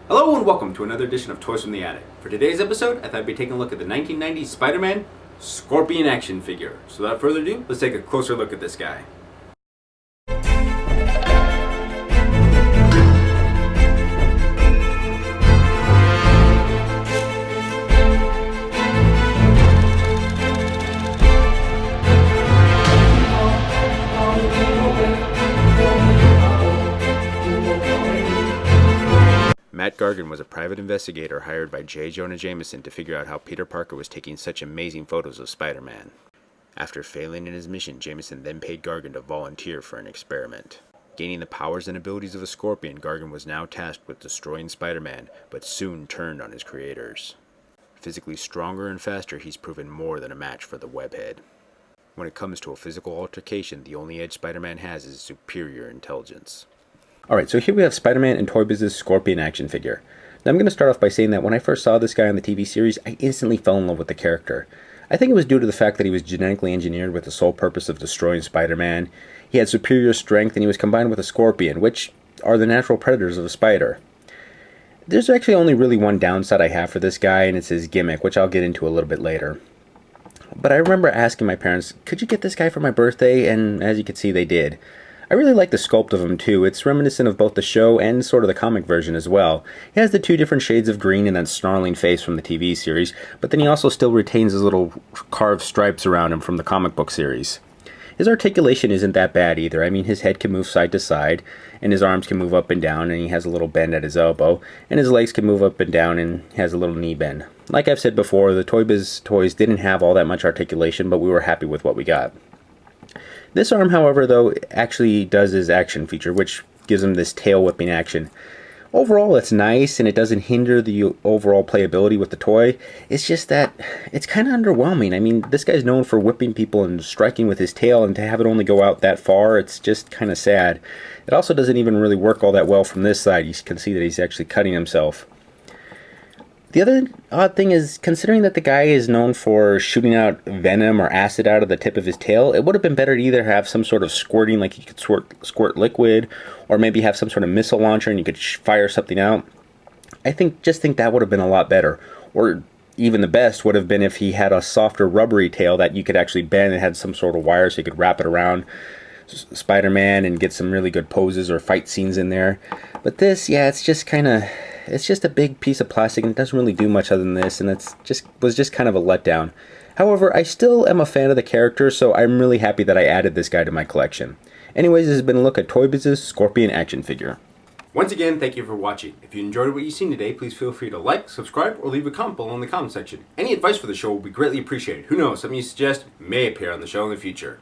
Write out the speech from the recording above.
Hello and welcome to another edition of Toys from the Attic. For today's episode, I thought I'd be taking a look at the 1990 Spider-Man Scorpion action figure. So without further ado, let's take a closer look at this guy. Matt Gargan was a private investigator hired by J. Jonah Jameson to figure out how Peter Parker was taking such amazing photos of Spider-Man. After failing in his mission, Jameson then paid Gargan to volunteer for an experiment. Gaining the powers and abilities of a scorpion, Gargan was now tasked with destroying Spider-Man, but soon turned on his creators. Physically stronger and faster, he's proven more than a match for the webhead. When it comes to a physical altercation, the only edge Spider-Man has is superior intelligence. Alright, so here we have Spider-Man and Toy Biz's Scorpion action figure. Now I'm going to start off by saying that when I first saw this guy on the TV series, I instantly fell in love with the character. I think it was due to the fact that he was genetically engineered with the sole purpose of destroying Spider-Man. He had superior strength and he was combined with a scorpion, which are the natural predators of a spider. There's actually only really one downside I have for this guy, and it's his gimmick, which I'll get into a little bit later. But I remember asking my parents, could you get this guy for my birthday? And as you can see, they did. I really like the sculpt of him too. It's reminiscent of both the show and sort of the comic version as well. He has the two different shades of green and that snarling face from the TV series, but then he also still retains his little carved stripes around him from the comic book series. His articulation isn't that bad either. I mean, his head can move side to side, and his arms can move up and down, and he has a little bend at his elbow, and his legs can move up and down, and has a little knee bend. Like I've said before, the Toy Biz toys didn't have all that much articulation, but we were happy with what we got. This arm, however, though, actually does his action feature, which gives him this tail whipping action. Overall, it's nice, and it doesn't hinder the overall playability with the toy. It's just that it's kind of underwhelming. I mean, this guy's known for whipping people and striking with his tail, and to have it only go out that far, it's just kind of sad. It also doesn't even really work all that well from this side. You can see that he's actually cutting himself. The other odd thing is, considering that the guy is known for shooting out venom or acid out of the tip of his tail, it would have been better to either have some sort of squirting, like you could squirt liquid, or maybe have some sort of missile launcher and you could fire something out. I think that would have been a lot better. Or even the best would have been if he had a softer rubbery tail that you could actually bend and had some sort of wire so you could wrap it around Spider-Man and get some really good poses or fight scenes in there. But this, yeah, it's just a big piece of plastic and it doesn't really do much other than this, and was just kind of a letdown. However, I still am a fan of the character, so I'm really happy that I added this guy to my collection. Anyways, this has been a look at Toy Biz's Scorpion action figure. Once again, thank you for watching. If you enjoyed what you've seen today, please feel free to like, subscribe, or leave a comment below in the comment section. Any advice for the show will be greatly appreciated. Who knows, something you suggest may appear on the show in the future.